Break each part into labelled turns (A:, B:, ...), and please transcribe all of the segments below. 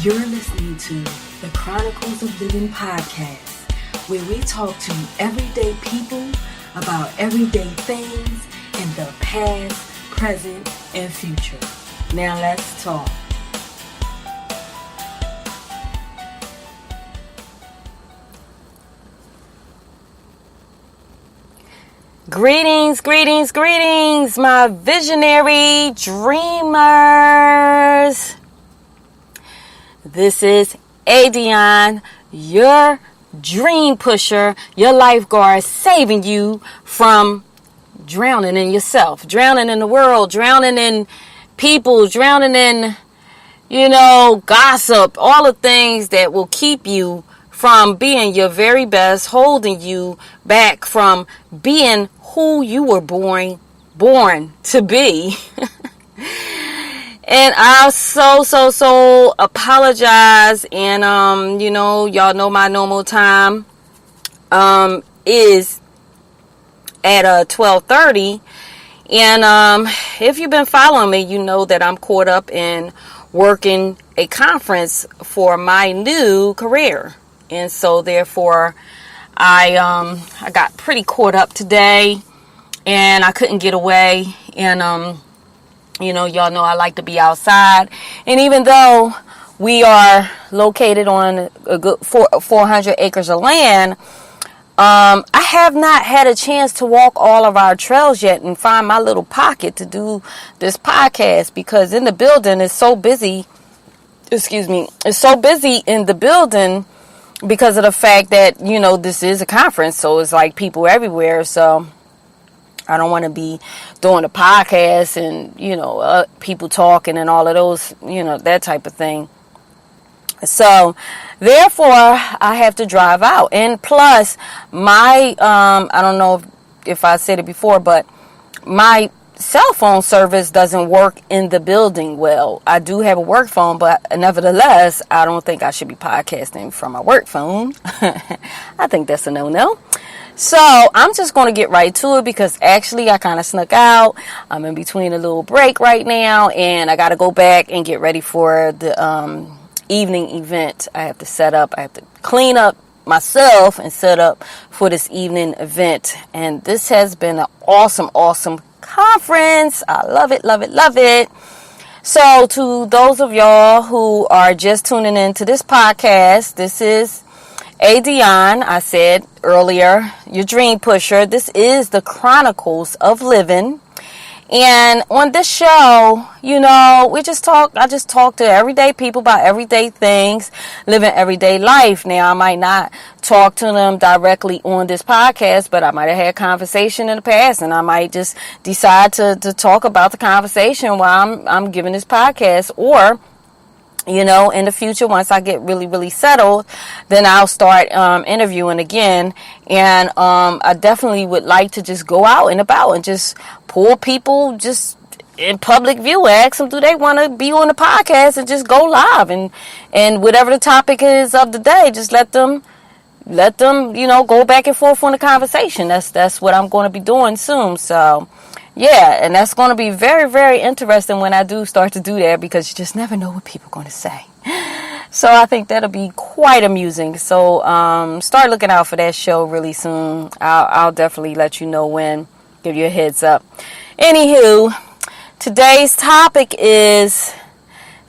A: You're listening to the Chronicles of Living podcast, where we talk to everyday people about everyday things in the past, present, and future. Now let's talk. Greetings, greetings, greetings, my visionary dreamers. This is ADionne, your dream pusher, your lifeguard, saving you from drowning in yourself, drowning in the world, drowning in people, drowning in, gossip, all the things that will keep you from being your very best, holding you back from being who you were born to be. And I so apologize. And, y'all know my normal time, is at 12:30. And, if you've been following me, you know that I'm caught up in working a conference for my new career. And so therefore I got pretty caught up today and I couldn't get away. And, y'all know I like to be outside. And even though we are located on a good 400 acres of land, I have not had a chance to walk all of our trails yet and find my little pocket to do this podcast, because in the building it's so busy. It's so busy in the building because of the fact that, this is a conference. So it's like people everywhere. So I don't want to be doing a podcast and, people talking and all of those, that type of thing. So therefore I have to drive out. And plus my, I don't know if I said it before, but my cell phone service doesn't work in the building well. I do have a work phone, but nevertheless, I don't think I should be podcasting from my work phone. I think that's a no-no. So I'm just going to get right to it, because actually I kind of snuck out. I'm in between a little break right now, and I got to go back and get ready for the evening event. I have to set up. I have to clean up myself and set up for this evening event. And this has been an awesome conference. I love it. So to those of y'all who are just tuning into this podcast, this is ADionne. I said earlier, your dream pusher. This is the Chronicles of Living. And on this show, I just talk to everyday people about everyday things, living everyday life. Now, I might not talk to them directly on this podcast, but I might have had a conversation in the past, and I might just decide to talk about the conversation while I'm giving this podcast. Or, in the future, once I get really settled, then I'll start interviewing again. And I definitely would like to just go out and about and just pull people just in public view, ask them, do they want to be on the podcast, and just go live. And whatever the topic is of the day, just let them, go back and forth on the conversation. That's what I'm going to be doing soon. So, yeah, and that's going to be very, very interesting when I do start to do that, because you just never know what people are going to say. So I think that'll be quite amusing. So start looking out for that show really soon. I'll definitely let you know when, give you a heads up. Anywho, today's topic is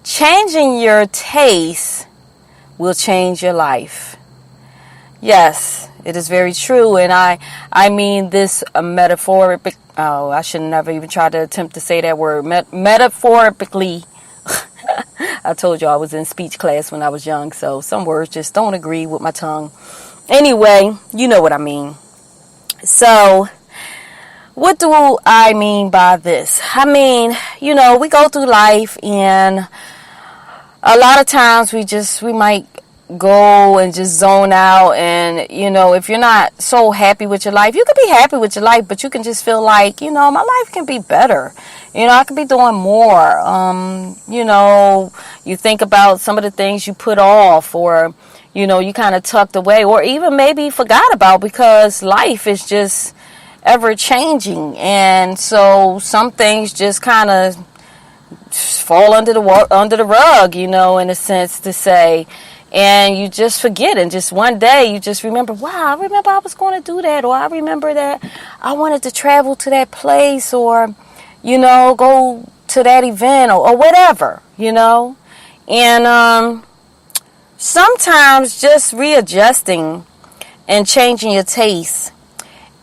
A: changing your taste will change your life. Yes, it is very true. And I mean this metaphorically. Oh, I should never even try to attempt to say that word. Metaphorically. I told you I was in speech class when I was young, so some words just don't agree with my tongue. Anyway, you know what I mean. So, what do I mean by this? I mean, we go through life, and a lot of times we might go and just zone out. And if you're not so happy with your life, you can be happy with your life, but you can just feel like, my life can be better. I could be doing more. You think about some of the things you put off, or you kind of tucked away, or even maybe forgot about, because life is just ever changing. And so some things just kind of fall under the rug, in a sense to say. And you just forget, and just one day you just remember, wow, I remember I was going to do that, or I remember that I wanted to travel to that place, or, go to that event, or whatever, And sometimes just readjusting and changing your taste.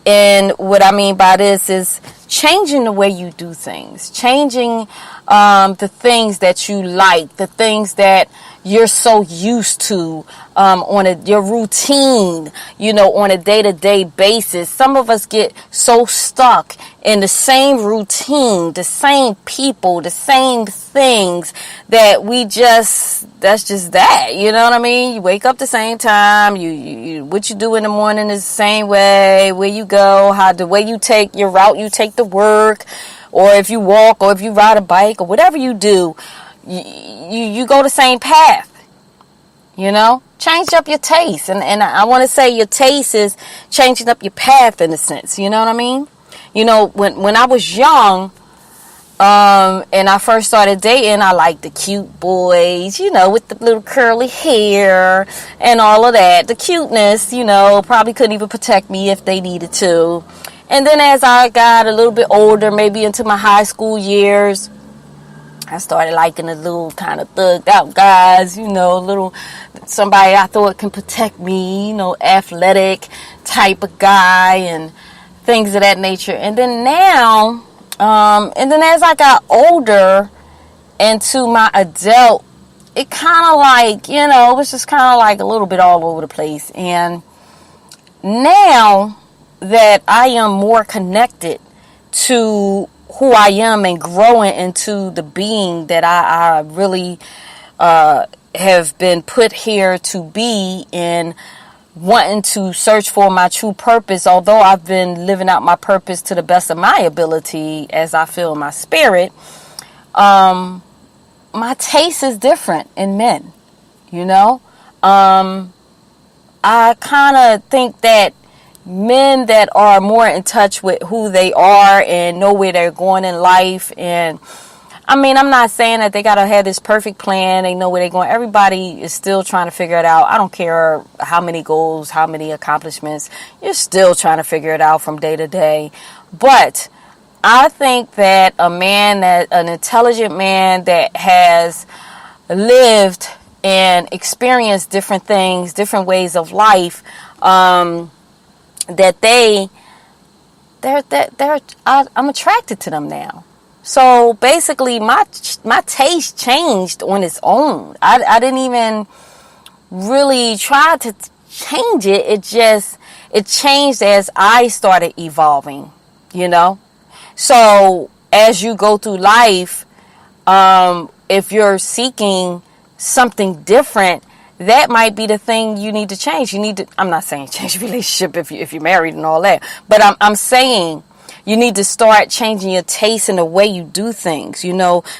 A: And what I mean by this is changing the way you do things, changing the things that you like, the things that you're so used to on your routine, on a day-to-day basis. Some of us get so stuck in the same routine, the same people, the same things that that's just that, you know what I mean? You wake up the same time, you what you do in the morning is the same way, where you go, the way you take your route, you take to work, or if you walk, or if you ride a bike, or whatever you do, you go the same path, change up your taste. And I want to say your taste is changing up your path in a sense, you know what I mean? When I was young, and I first started dating, I liked the cute boys, with the little curly hair and all of that. The cuteness, probably couldn't even protect me if they needed to. And then as I got a little bit older, maybe into my high school years, I started liking the little kind of thugged out guys, somebody I thought can protect me, athletic type of guy and things of that nature. And then now, and then as I got older into my adult, it kind of like, it was just kind of like a little bit all over the place. And now that I am more connected to who I am and growing into the being that I really have been put here to be, and wanting to search for my true purpose, although I've been living out my purpose to the best of my ability as I feel in my spirit, my taste is different in men, I kind of think that men that are more in touch with who they are and know where they're going in life, and I'm not saying that they got to have this perfect plan. They know where they're going. Everybody is still trying to figure it out. I don't care how many goals, how many accomplishments. You're still trying to figure it out from day to day. But I think that an intelligent man that has lived and experienced different things, different ways of life, I'm attracted to them now. So basically, my taste changed on its own. I didn't even really try to change it. It changed as I started evolving, So as you go through life, if you're seeking something different, that might be the thing you need to change. I'm not saying change your relationship if you're married and all that, but I'm saying you need to start changing your taste in the way you do things,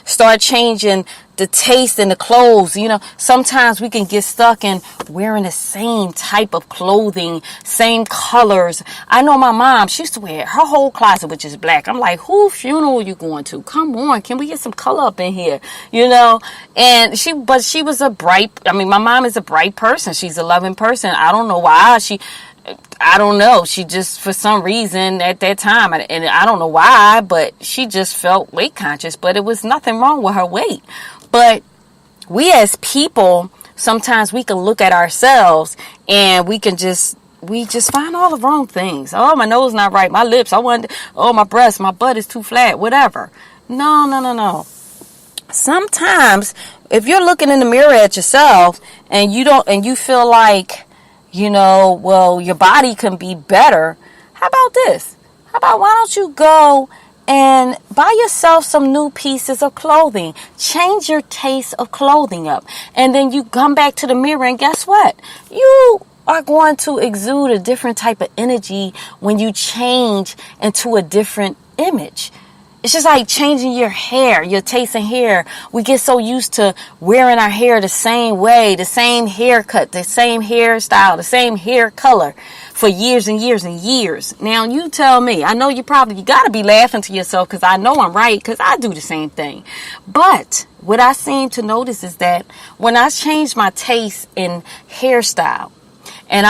A: start changing the taste in the clothes. Sometimes we can get stuck in wearing the same type of clothing, same colors. I know my mom, she used to wear her whole closet, which is black. I'm like, whose funeral are you going to? Come on, can we get some color up in here? And she was my mom is a bright person. She's a loving person. I don't know why I don't know. She just, for some reason at that time, and I don't know why, but she just felt weight conscious, but it was nothing wrong with her weight. But we as people, sometimes we can look at ourselves and we just find all the wrong things. Oh, my nose not right. My lips, my breast, my butt is too flat, whatever. No. Sometimes if you're looking in the mirror at yourself and you feel like, your body can be better. How about this? Why don't you go and buy yourself some new pieces of clothing? Change your taste of clothing up. And then you come back to the mirror and guess what? You are going to exude a different type of energy when you change into a different image. It's just like changing your hair, your taste in hair. We get so used to wearing our hair the same way, the same haircut, the same hairstyle, the same hair color for years and years and years. Now you tell me, I know you got to be laughing to yourself because I know I'm right because I do the same thing. But what I seem to notice is that when I change my taste in hairstyle, and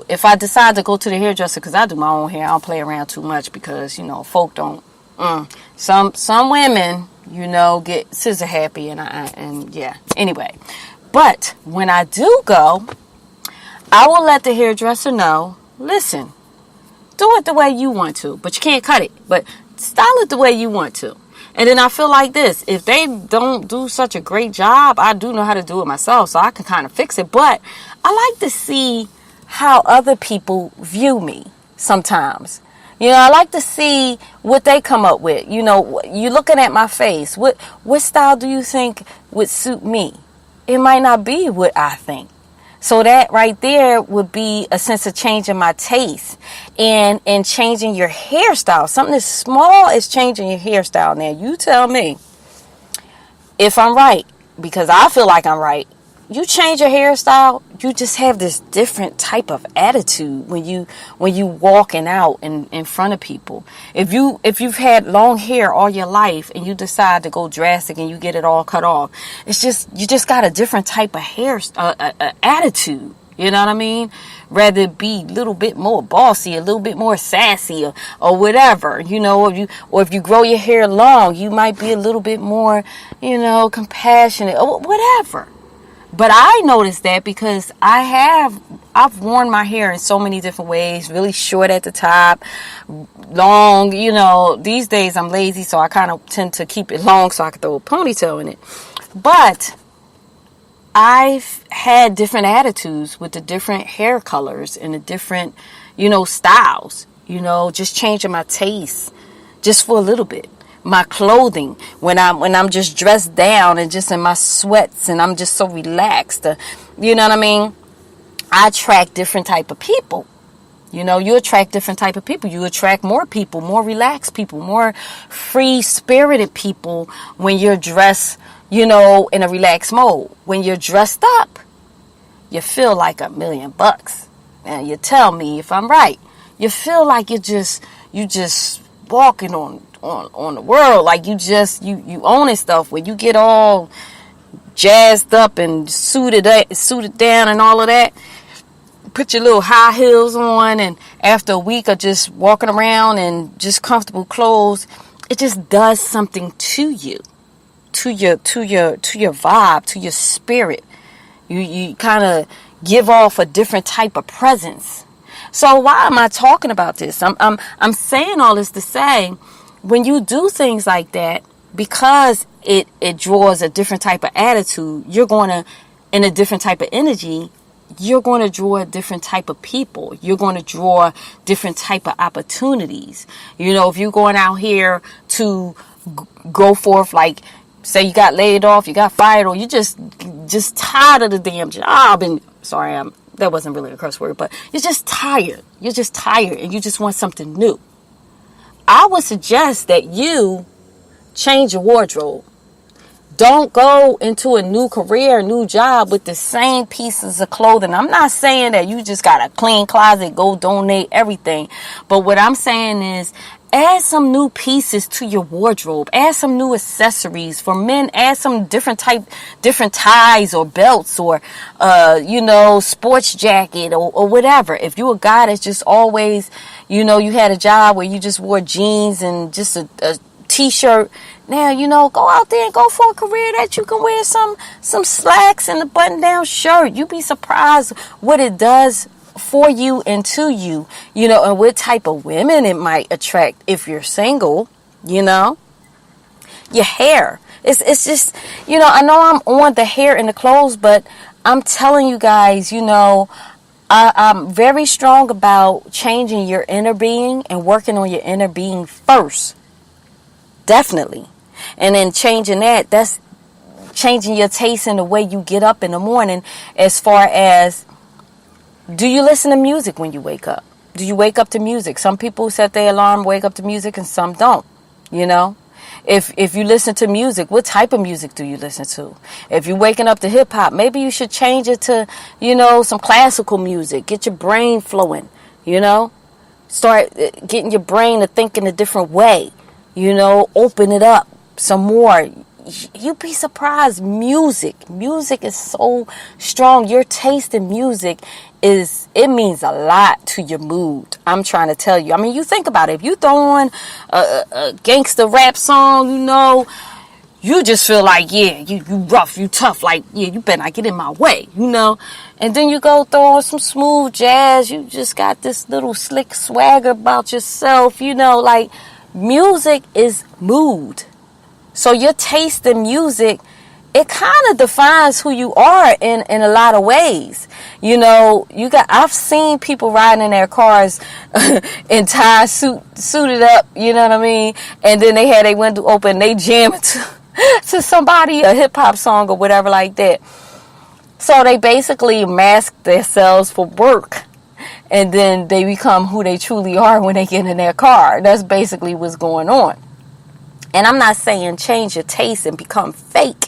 A: if I decide to go to the hairdresser, because I do my own hair, I don't play around too much because, folk don't. Some women, get scissor happy and yeah. Anyway, but when I do go, I will let the hairdresser know, listen, do it the way you want to, but you can't cut it, but style it the way you want to. And then I feel like this, if they don't do such a great job, I do know how to do it myself, so I can kind of fix it. But I like to see how other people view me sometimes. I like to see what they come up with. You looking at my face. What style do you think would suit me? It might not be what I think. So that right there would be a sense of changing my taste and changing your hairstyle. Something as small as changing your hairstyle. Now, you tell me if I'm right, because I feel like I'm right. You change your hairstyle, you just have this different type of attitude when you walking out in front of people. If you've had long hair all your life and you decide to go drastic and you get it all cut off, it's just you just got a different type of attitude. You know what I mean? Rather it be a little bit more bossy, a little bit more sassy, or whatever. Or if you grow your hair long, you might be a little bit more, compassionate or whatever. But I noticed that because I've worn my hair in so many different ways, really short at the top, long, these days I'm lazy, so I kind of tend to keep it long so I can throw a ponytail in it. But I've had different attitudes with the different hair colors and the different, styles, just changing my taste just for a little bit. My clothing, when I'm just dressed down and just in my sweats and I'm just so relaxed, you know what I mean? I attract different type of people. You attract different type of people. You attract more people, more relaxed people, more free-spirited people when you're dressed, in a relaxed mode. When you're dressed up, you feel like $1,000,000. And you tell me if I'm right. You feel like you just walking on the world, like you owning stuff. When you get all jazzed up and suited down and all of that, put your little high heels on, and after a week of just walking around and just comfortable clothes, it just does something to you, to your vibe, to your spirit. You kind of give off a different type of presence. So why am I talking about this? I'm saying all this to say, when you do things like that, because it draws a different type of attitude, you're going to, in a different type of energy, you're going to draw a different type of people. You're going to draw different type of opportunities. If you're going out here to go forth, like, say you got laid off, you got fired, or you just tired of the damn job, and that wasn't really a curse word, but you're just tired. You're just tired and you just want something new. I would suggest that you change your wardrobe. Don't go into a new career, a new job with the same pieces of clothing. I'm not saying that you just got a clean closet, go donate everything. But what I'm saying is add some new pieces to your wardrobe. Add some new accessories. For men, add some different ties or belts or, sports jacket or whatever. If you're a guy that's just always, you had a job where you just wore jeans and just a t-shirt. Now, go out there and go for a career that you can wear some slacks and a button-down shirt. You'd be surprised what it does for you and to you, and what type of women it might attract if you're single, your hair. It's just, I know I'm on the hair and the clothes, but I'm telling you guys, I'm very strong about changing your inner being and working on your inner being first. Definitely. And then changing that's changing your taste in the way you get up in the morning, as far as, do you listen to music when you wake up? Do you wake up to music? Some people set their alarm, wake up to music, and some don't, If you listen to music, what type of music do you listen to? If you're waking up to hip hop, maybe you should change it to, some classical music. Get your brain flowing. Start getting your brain to think in a different way, open it up some more. You'd be surprised. Music is so strong. Your taste in music it means a lot to your mood. I'm trying to tell you. I mean, you think about it. If you throw on a gangster rap song, you just feel like, yeah, you rough, you tough, like, yeah, you better not get in my way, And then you go throw on some smooth jazz. You just got this little slick swagger about yourself, like music is mood. So your taste in music, it kind of defines who you are in a lot of ways. I've seen people riding in their cars in ties, suited up, you know what I mean? And then they had their window open, they jam to somebody, a hip hop song or whatever like that. So they basically mask themselves for work. And then they become who they truly are when they get in their car. That's basically what's going on. And I'm not saying change your taste and become fake.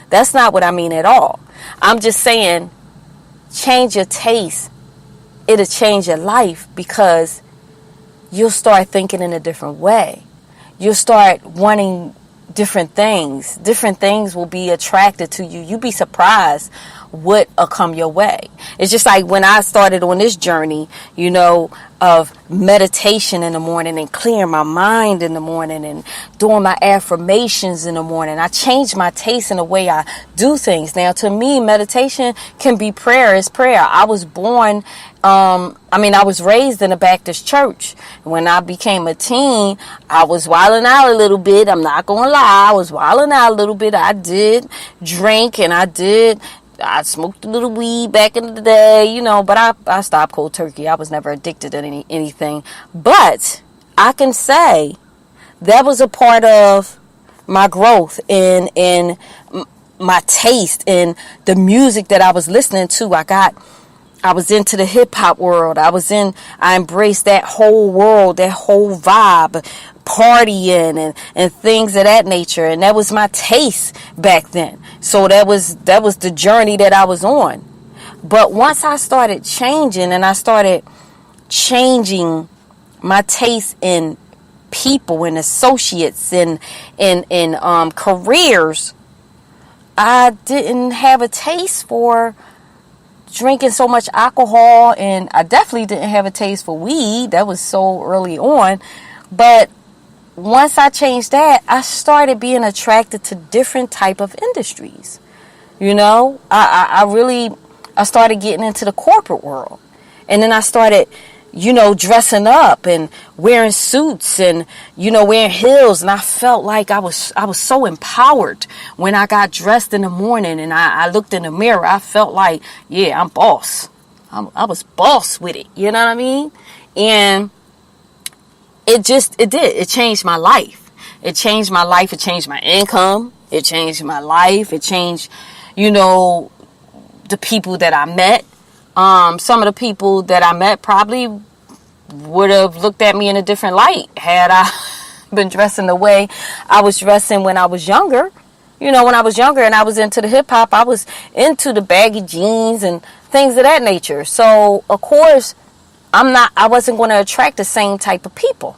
A: That's not what I mean at all. I'm just saying change your taste. It'll change your life because you'll start thinking in a different way. You'll start wanting different things. Different things will be attracted to you. You'll be surprised what will come your way. It's just like when I started on this journey, of meditation in the morning and clearing my mind in the morning and doing my affirmations in the morning. I changed my taste in the way I do things. Now, to me, meditation can be prayer. It's prayer. I was born, I was raised in a Baptist church. When I became a teen, I was wilding out a little bit. I'm not going to lie. I was wilding out a little bit. I did drink and I smoked a little weed back in the day, but I stopped cold turkey. I was never addicted to anything. But I can say that was a part of my growth in my taste in the music that I was listening to. I was into the hip hop world. I embraced that whole world, that whole vibe, partying and things of that nature. And that was my taste back then. So that was the journey that I was on. But once I started changing and I started changing my taste in people and associates and in careers, I didn't have a taste for drinking so much alcohol, and I definitely didn't have a taste for weed. That was so early on. But once I changed that, I started being attracted to different type of industries. I started getting into the corporate world. And then I started, dressing up and wearing suits and, wearing heels. And I felt like I was so empowered when I got dressed in the morning and I looked in the mirror. I felt like, yeah, I'm boss. I was boss with it. You know what I mean? And it did. It changed my life. It changed my life. It changed my income. It changed my life. It changed, the people that I met. Some of the people that I met probably would have looked at me in a different light had I been dressing the way I was dressing when I was younger. When I was younger and I was into the hip hop, I was into the baggy jeans and things of that nature. So, of course, I wasn't going to attract the same type of people,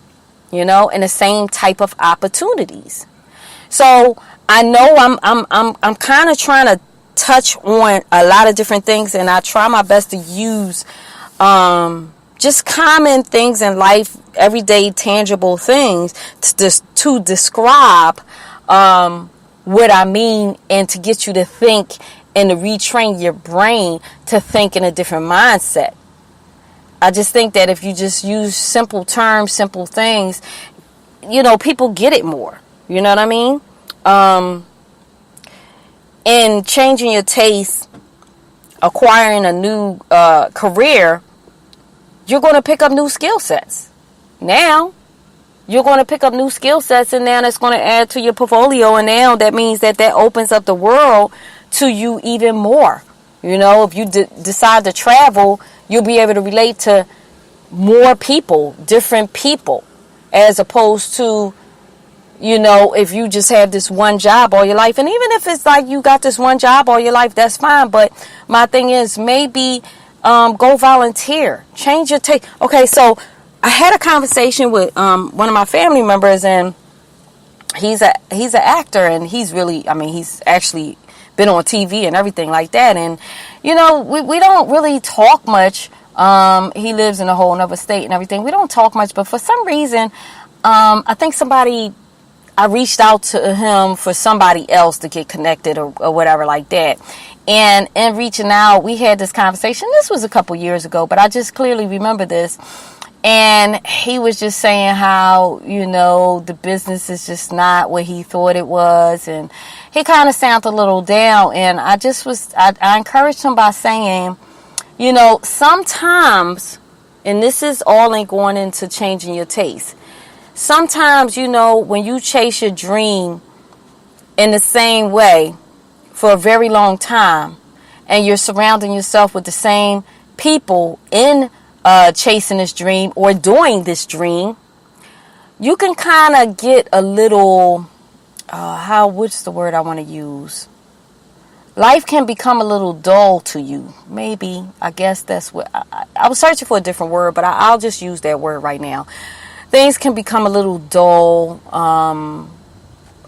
A: and the same type of opportunities. So I know I'm kind of trying to touch on a lot of different things, and I try my best to use just common things in life, everyday tangible things to describe what I mean and to get you to think and to retrain your brain to think in a different mindset. I just think that if you just use simple terms, simple things, people get it more. You know what I mean? And changing your taste, acquiring a new career, you're going to pick up new skill sets. Now, you're going to pick up new skill sets, and now that's going to add to your portfolio. And now that means that opens up the world to you even more. If you decide to travel, you'll be able to relate to more people, different people, as opposed to, if you just have this one job all your life. And even if it's like you got this one job all your life, that's fine. But my thing is maybe Go volunteer. Change your taste. Okay, so I had a conversation with one of my family members, and he's an actor, and he's really, I mean, he's actually been on TV and everything like that. And we don't really talk much. He lives in a whole other state and everything. We don't talk much, but for some reason, I think I reached out to him for somebody else to get connected or whatever like that. And in reaching out, we had this conversation. This was a couple years ago, but I just clearly remember this. And he was just saying how, the business is just not what he thought it was. And he kind of sounded a little down. And I encouraged him by saying, sometimes, and this is all in going into changing your taste. Sometimes, when you chase your dream in the same way for a very long time, and you're surrounding yourself with the same people in chasing this dream or doing this dream, you can kind of get a little, what's the word I want to use? Life can become a little dull to you. Maybe, I guess that's what, I was searching for a different word, but I'll just use that word right now. Things can become a little dull,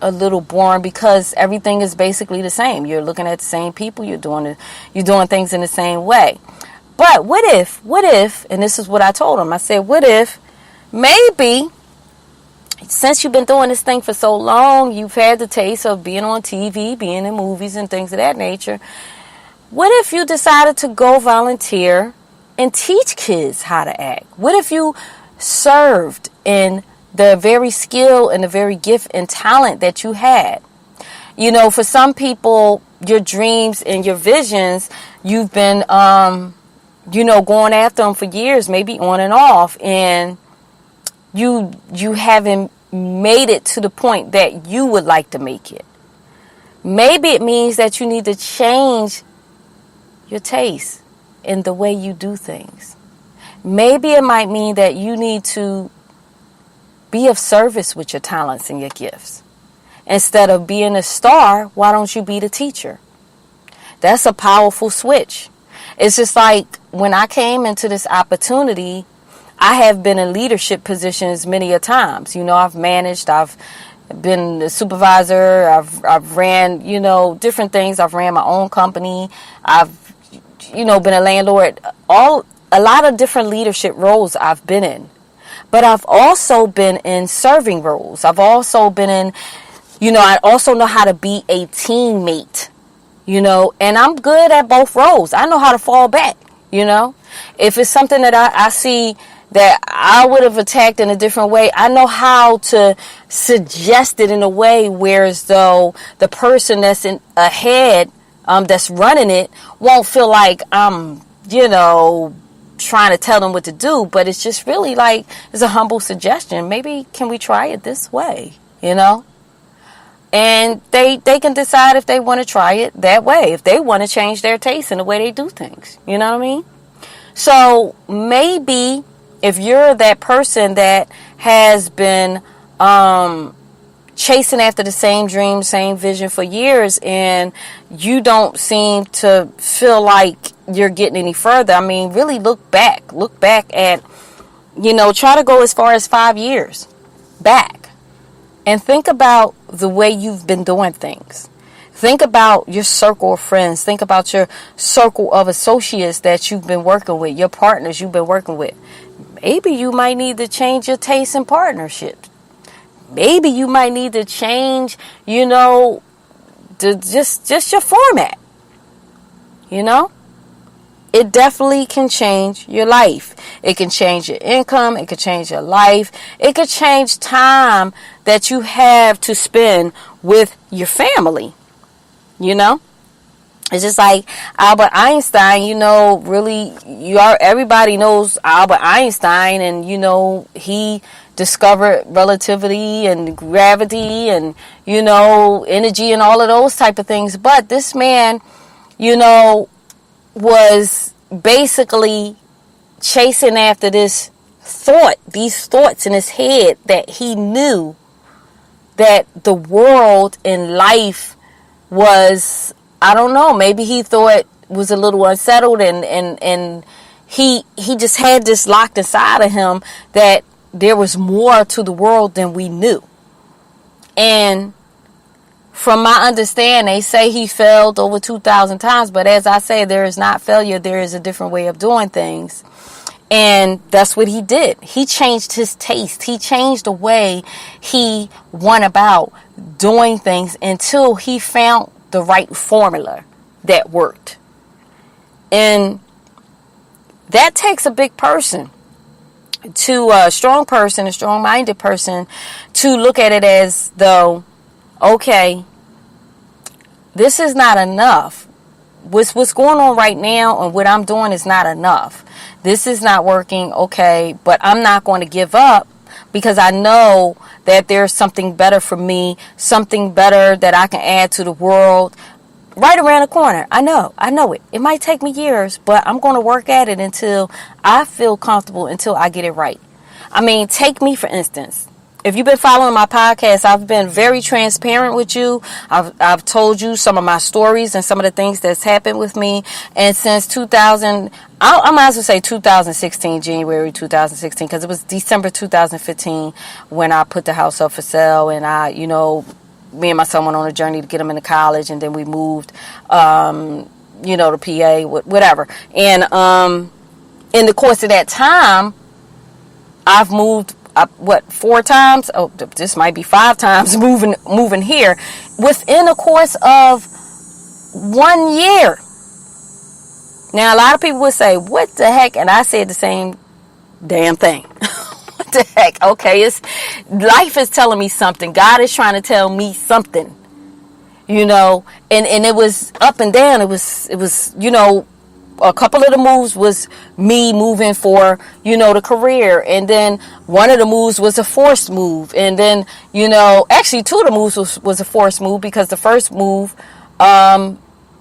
A: a little boring, because everything is basically the same. You're looking at the same people. You're doing things in the same way. But what if, and this is what I told him. I said, what if maybe since you've been doing this thing for so long, you've had the taste of being on TV, being in movies and things of that nature. What if you decided to go volunteer and teach kids how to act? What if you served in the very skill and the very gift and talent that you had? For some people, your dreams and your visions, you've been, going after them for years, maybe on and off, and you haven't made it to the point that you would like to make it. Maybe it means that you need to change your taste in the way you do things. Maybe it might mean that you need to be of service with your talents and your gifts. Instead of being a star, why don't you be the teacher? That's a powerful switch. It's just like when I came into this opportunity, I have been in leadership positions many a times. I've managed, I've been a supervisor, I've ran, different things. I've ran my own company. I've, been a landlord. A lot of different leadership roles I've been in. But I've also been in serving roles. I've also been in, I also know how to be a teammate, and I'm good at both roles. I know how to fall back, If it's something that I see that I would have attacked in a different way, I know how to suggest it in a way where as though the person that's ahead, that's running it, won't feel like I'm, trying to tell them what to do, but it's just really like, it's a humble suggestion. Maybe can we try it this way, And they can decide if they want to try it that way, if they want to change their taste in the way they do things. You know what I mean? So maybe if you're that person that has been chasing after the same dream, same vision for years, and you don't seem to feel like you're getting any further, I mean, really look back at, try to go as far as 5 years back and think about the way you've been doing things. Think about your circle of friends. Think about your circle of associates that you've been working with, your partners you've been working with. Maybe you might need to change your taste in partnerships. Maybe you might need to change, just your format. It definitely can change your life. It can change your income. It could change your life. It could change time that you have to spend with your family. It's just like Albert Einstein, everybody knows Albert Einstein, and, he discovered relativity and gravity and, energy and all of those type of things. But this man, was basically chasing after these thoughts in his head, that he knew that the world and life was, I don't know, maybe he thought was a little unsettled, and he just had this locked inside of him that there was more to the world than we knew. And from my understanding, they say he failed over 2,000 times. But as I say, there is not failure. There is a different way of doing things. And that's what he did. He changed his taste. He changed the way he went about doing things until he found the right formula that worked. And that takes a big person, to a strong person, a strong-minded person, to look at it as though, okay, this is not enough. What's going on right now and what I'm doing is not enough. This is not working, okay, but I'm not going to give up, because I know that there's something better for me, something better that I can add to the world right around the corner. I know it. It might take me years, but I'm going to work at it until I feel comfortable, until I get it right. I mean, take me for instance. If you've been following my podcast, I've been very transparent with you. I've told you some of my stories and some of the things that's happened with me. And since 2000, I might as well say 2016, January 2016, because it was December 2015 when I put the house up for sale, and me and my son went on a journey to get him into college, and then we moved, to PA, whatever. And in the course of that time, I've moved 4 times? Oh, this might be 5 times moving here within the course of 1 year. Now, a lot of people would say, what the heck? And I said the same damn thing. What the heck? Okay, life is telling me something. God is trying to tell me something, and it was up and down. It was, a couple of the moves was me moving for, the career. And then one of the moves was a forced move. And then, actually 2 of the moves was a forced move, because the first move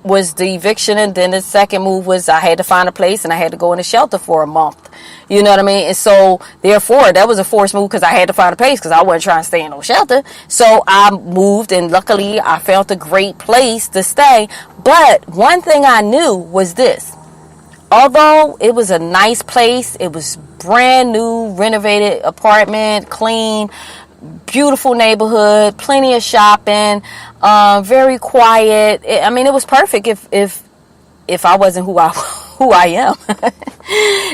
A: was the eviction. And then the second move was I had to find a place and I had to go in a shelter for a month. You know what I mean? And so therefore that was a forced move, because I had to find a place, because I wasn't trying to stay in no shelter. So I moved, and luckily I found a great place to stay. But one thing I knew was this. Although it was a nice place, it was brand new, renovated apartment, clean, beautiful neighborhood, plenty of shopping, very quiet. It was perfect if I wasn't who I am.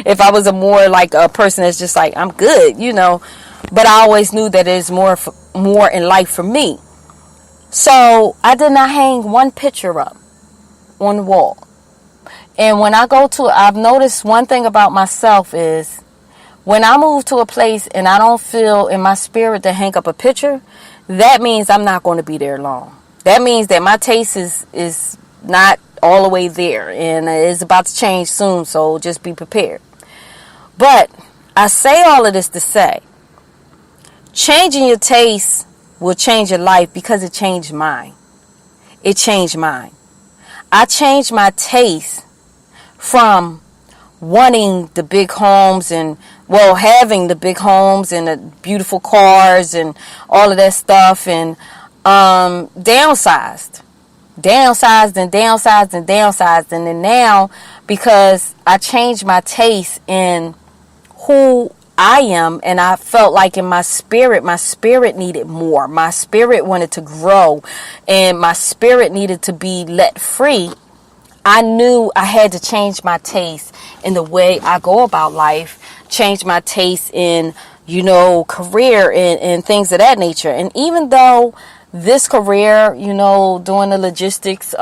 A: If I was a more like a person that's just like, I'm good, But I always knew that there's more in life for me. So I did not hang one picture up on the wall. And when I I've noticed one thing about myself is when I move to a place and I don't feel in my spirit to hang up a picture, that means I'm not going to be there long. That means that my taste is not all the way there, and it's about to change soon, so just be prepared. But I say all of this to say, changing your taste will change your life, because it changed mine. It changed mine. I changed my taste from wanting the big homes and, having the big homes and the beautiful cars and all of that stuff, and downsized. And then now, because I changed my taste in who I am, and I felt like in my spirit needed more. My spirit wanted to grow, and my spirit needed to be let free. I knew I had to change my taste in the way I go about life, change my taste in, career and things of that nature. And even though this career, doing the logistics,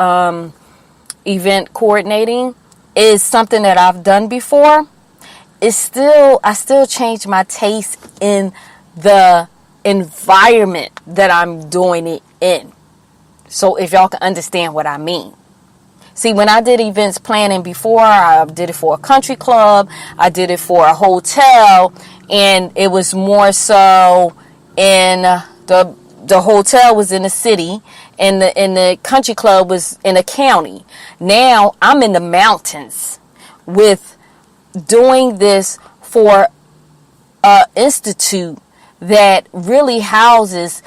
A: event coordinating is something that I've done before, I still change my taste in the environment that I'm doing it in. So if y'all can understand what I mean. See, when I did events planning before, I did it for a country club, I did it for a hotel, and it was more so in the hotel was in the city, and the country club was in a county. Now I'm in the mountains with doing this for an institute that really houses,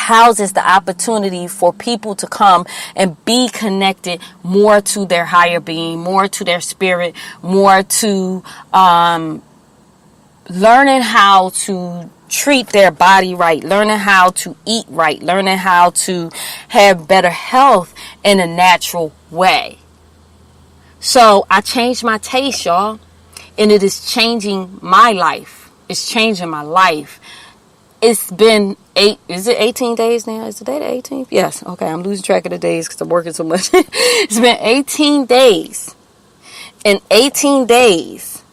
A: houses the opportunity for people to come and be connected more to their higher being, more to their spirit, more to learning how to treat their body right, learning how to eat right, learning how to have better health in a natural way. So I changed my taste, y'all, and it is changing my life. It's changing my life. It's been 18 days now? Is today the 18th? Yes. Okay, I'm losing track of the days because I'm working so much. It's been 18 days. In 18 days,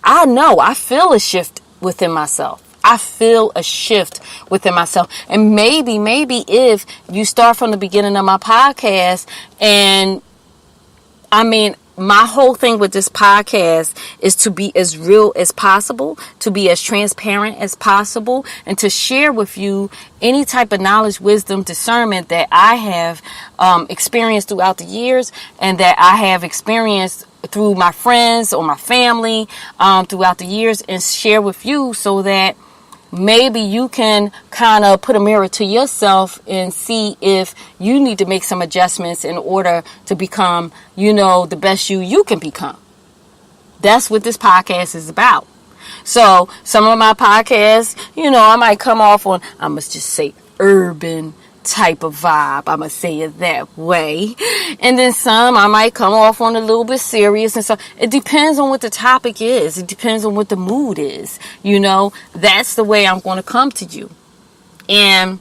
A: I feel a shift within myself. I feel a shift within myself. And maybe if you start from the beginning of my podcast, and my whole thing with this podcast is to be as real as possible, to be as transparent as possible, and to share with you any type of knowledge, wisdom, discernment that I have experienced throughout the years, and that I have experienced through my friends or my family throughout the years, and share with you so that maybe you can kind of put a mirror to yourself and see if you need to make some adjustments in order to become, the best you can become. That's what this podcast is about. So some of my podcasts, I might come off on, I must just say, urban type of vibe. I'm going to say it that way. And then some I might come off on a little bit serious and stuff. It depends on what the topic is. It depends on what the mood is. That's the way I'm going to come to you. And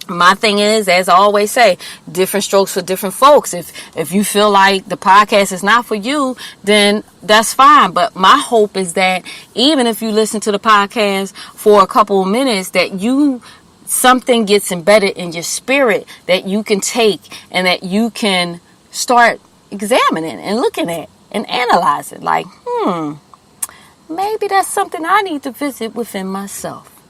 A: my thing is, as I always say, different strokes for different folks. If you feel like the podcast is not for you, then that's fine. But my hope is that even if you listen to the podcast for a couple of minutes, that something gets embedded in your spirit that you can take and that you can start examining and looking at and analyzing. Like, maybe that's something I need to visit within myself.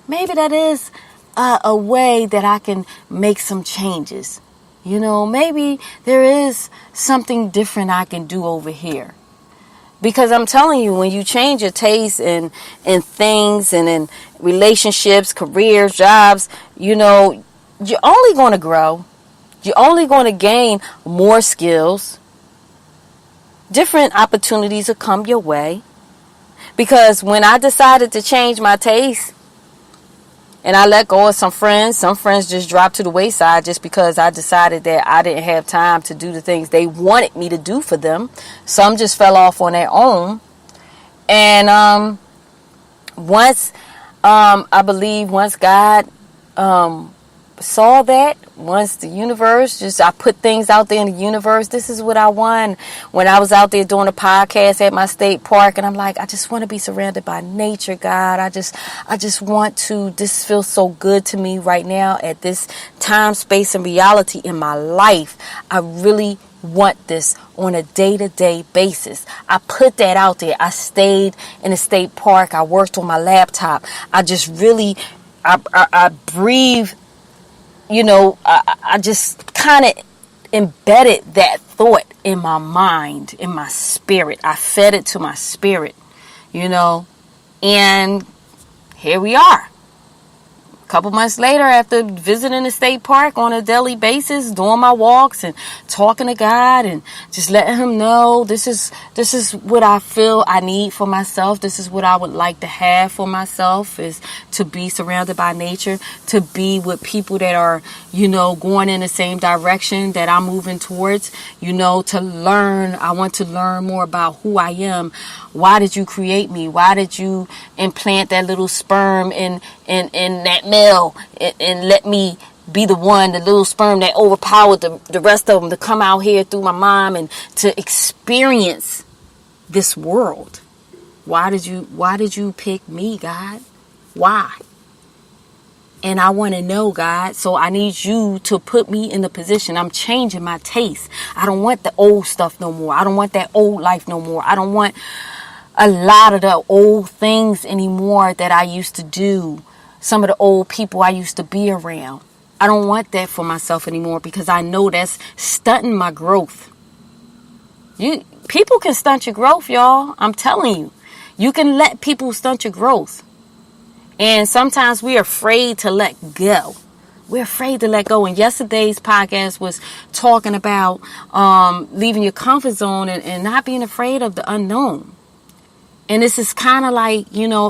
A: Maybe that is a way that I can make some changes. Maybe there is something different I can do over here. Because I'm telling you, when you change your taste in things and in relationships, careers, jobs, you're only going to grow. You're only going to gain more skills. Different opportunities will come your way. Because when I decided to change my taste and I let go of some friends just dropped to the wayside just because I decided that I didn't have time to do the things they wanted me to do for them. Some just fell off on their own. And once God saw that, once the universe, I put things out there in the universe, this is what I want. When I was out there doing a podcast at my state park, and I'm like, I just want to be surrounded by nature, God. I just want to, this feels so good to me right now at this time, space, and reality in my life. I really want this on a day-to-day basis. I put that out there. I stayed in the state park. I worked on my laptop. I just really, I breathe. I just kind of embedded that thought in my mind, in my spirit. I fed it to my spirit, and here we are. A couple months later, after visiting the state park on a daily basis, doing my walks and talking to God and just letting him know this is what I feel I need for myself. This is what I would like to have for myself, is to be surrounded by nature, to be with people that are, going in the same direction that I'm moving towards, to learn. I want to learn more about who I am. Why did you create me? Why did you implant that little sperm in that male and let me be the little sperm that overpowered the rest of them to come out here through my mom and to experience this world? Why did you pick me, God? Why? And I want to know, God, so I need you to put me in the position. I'm changing my taste. I don't want the old stuff no more. I don't want that old life no more. I don't want a lot of the old things anymore that I used to do. Some of the old people I used to be around. I don't want that for myself anymore because I know that's stunting my growth. People can stunt your growth, y'all. I'm telling you. You can let people stunt your growth. And sometimes we're afraid to let go. We're afraid to let go. And yesterday's podcast was talking about leaving your comfort zone and not being afraid of the unknown. And this is kind of like,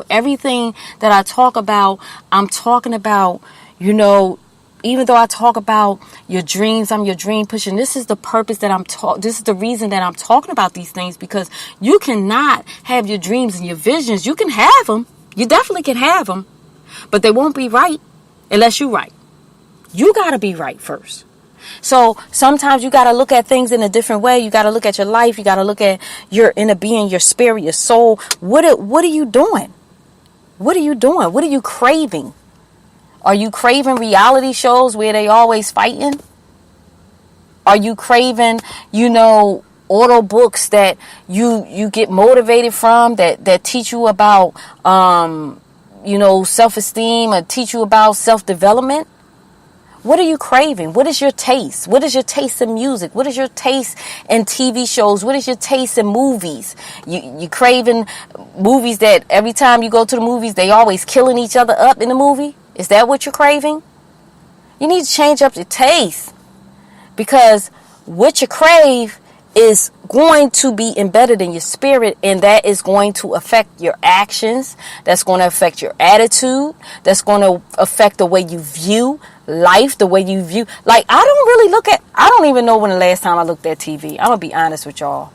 A: everything that I talk about, I'm talking about, even though I talk about your dreams, I'm your dream pusher. And this is the purpose that this is the reason that I'm talking about these things, because you cannot have your dreams and your visions. You can have them. You definitely can have them, but they won't be right unless you're right. You got to be right first. So sometimes you got to look at things in a different way. You got to look at your life. You got to look at your inner being, your spirit, your soul. What are you doing? What are you doing? What are you craving? Are you craving reality shows where they always fighting? Are you craving, auto books that you get motivated from, that teach you about, self-esteem, or teach you about self-development? What are you craving? What is your taste? What is your taste in music? What is your taste in TV shows? What is your taste in movies? You craving movies that every time you go to the movies, they always killing each other up in the movie? Is that what you're craving? You need to change up your taste, because what you crave is going to be embedded in your spirit, and that is going to affect your actions. That's going to affect your attitude. That's going to affect the way you view life, the way you view. Like, I don't even know when the last time I looked at TV. I'm going to be honest with y'all.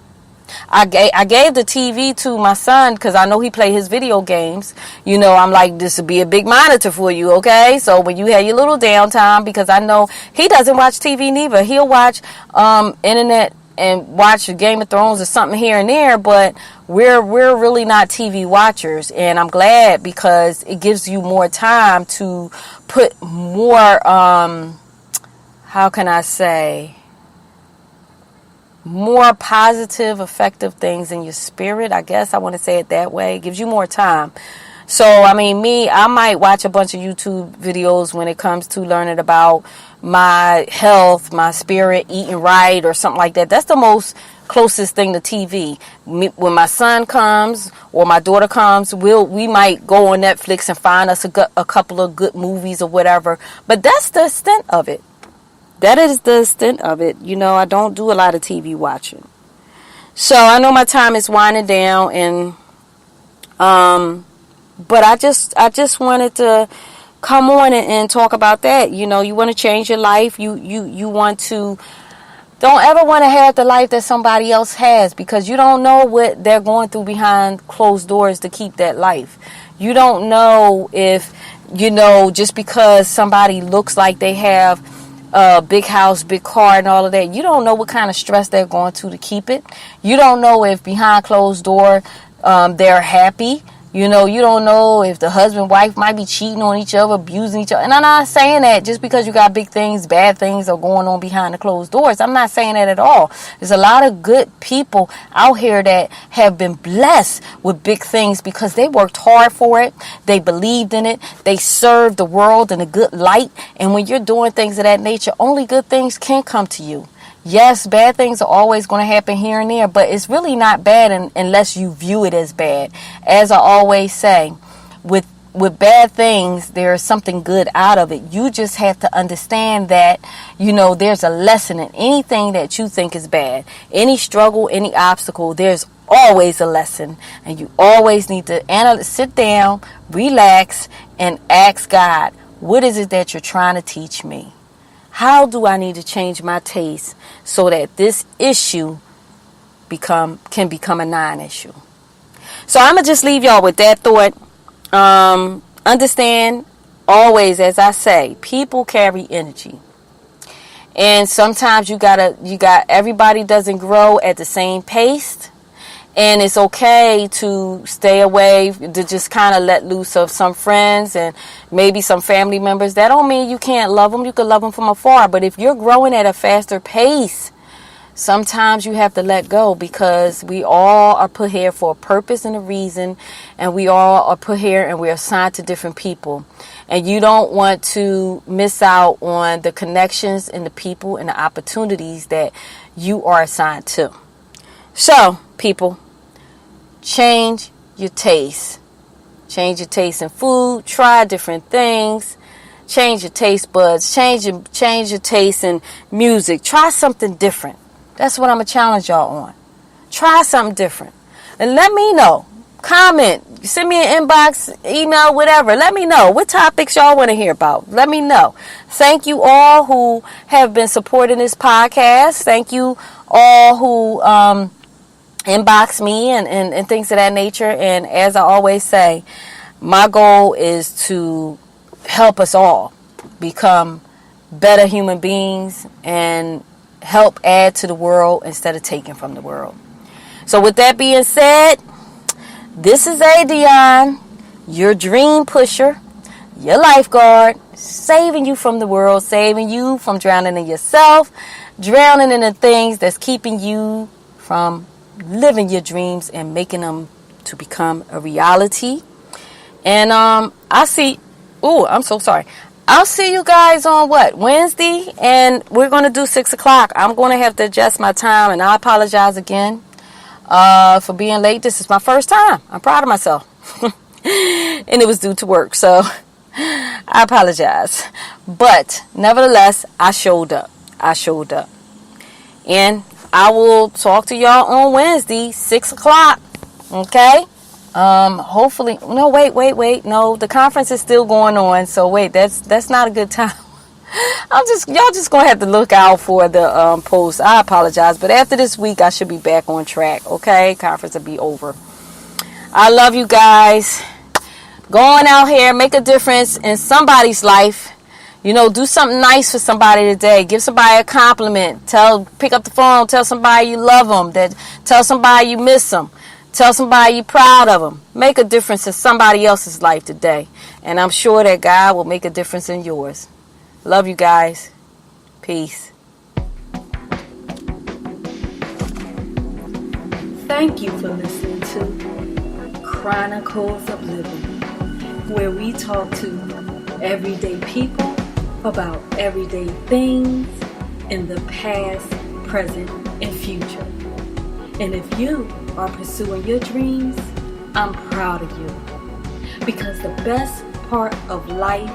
A: I gave the TV to my son because I know he play his video games. I'm like, this would be a big monitor for you, okay? So when you have your little downtime, because I know he doesn't watch TV neither. He'll watch internet and watch Game of Thrones or something here and there, but we're really not TV watchers. And I'm glad, because it gives you more time to put more, how can I say, more positive, effective things in your spirit. I guess I want to say it that way. It gives you more time. So, I might watch a bunch of YouTube videos when it comes to learning about my health, my spirit, eating right, or something like that. That's the most closest thing to TV. When my son comes or my daughter comes, we might go on Netflix and find us a couple of good movies or whatever. But that's the extent of it. That is the extent of it. I don't do a lot of TV watching. So I know my time is winding down, and but I just wanted to come on and talk about that. You want to change your life. You want to. Don't ever want to have the life that somebody else has, because you don't know what they're going through behind closed doors to keep that life. You don't know if, just because somebody looks like they have a big house, big car, and all of that, you don't know what kind of stress they're going to keep it. You don't know if behind closed door they're happy. You don't know if the husband and wife might be cheating on each other, abusing each other. And I'm not saying that just because you got big things, bad things are going on behind the closed doors. I'm not saying that at all. There's a lot of good people out here that have been blessed with big things because they worked hard for it. They believed in it. They served the world in a good light. And when you're doing things of that nature, only good things can come to you. Yes, bad things are always going to happen here and there, but it's really not bad unless you view it as bad. As I always say, with bad things, there is something good out of it. You just have to understand that, there's a lesson in anything that you think is bad. Any struggle, any obstacle, there's always a lesson. And you always need to sit down, relax, and ask God, what is it that you're trying to teach me? How do I need to change my taste so that this issue can become a non-issue? So I'm going to just leave y'all with that thought. Understand, always, as I say, people carry energy. And sometimes everybody doesn't grow at the same pace. And it's okay to stay away, to just kind of let loose of some friends and maybe some family members. That don't mean you can't love them. You can love them from afar. But if you're growing at a faster pace, sometimes you have to let go, because we all are put here for a purpose and a reason. And we all are put here and we're assigned to different people. And you don't want to miss out on the connections and the people and the opportunities that you are assigned to. So, people, change your taste. Change your taste in food. Try different things. Change your taste buds. Change your taste in music. Try something different. That's what I'm going to challenge y'all on. Try something different. And let me know. Comment. Send me an inbox, email, whatever. Let me know what topics y'all want to hear about. Let me know. Thank you all who have been supporting this podcast. Thank you all who inbox me and things of that nature. And as I always say, my goal is to help us all become better human beings and help add to the world instead of taking from the world. So with that being said, this is ADionne, your dream pusher, your lifeguard, saving you from the world, saving you from drowning in yourself, drowning in the things that's keeping you from living your dreams and making them to become a reality. And I'll see you guys on Wednesday, and we're going to do 6 o'clock. I'm going to have to adjust my time, and I apologize again for being late. This is my first time. I'm proud of myself. And it was due to work, so I apologize. But nevertheless, I showed up. And I will talk to y'all on Wednesday, 6 o'clock. Okay? Hopefully, no, wait. No, the conference is still going on. So wait, that's not a good time. Y'all just gonna have to look out for the post. I apologize, but after this week, I should be back on track. Okay, conference will be over. I love you guys. Going out here, make a difference in somebody's life. You know, do something nice for somebody today. Give somebody a compliment. Pick up the phone. Tell somebody you love them. Tell somebody you miss them. Tell somebody you're proud of them. Make a difference in somebody else's life today, and I'm sure that God will make a difference in yours. Love you guys. Peace. Thank you for listening to Chronicles of Living, where we talk to everyday people about everyday things in the past, present, and future. And if you are pursuing your dreams, I'm proud of you. Because the best part of life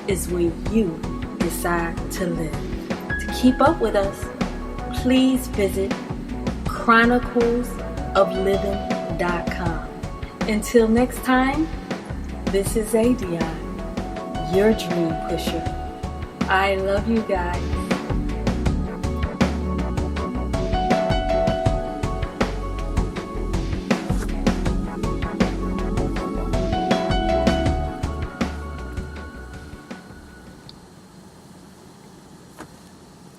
A: is when you decide to live. To keep up with us, please visit chroniclesofliving.com. Until next time, this is ADionne, your dream pusher. I love you guys.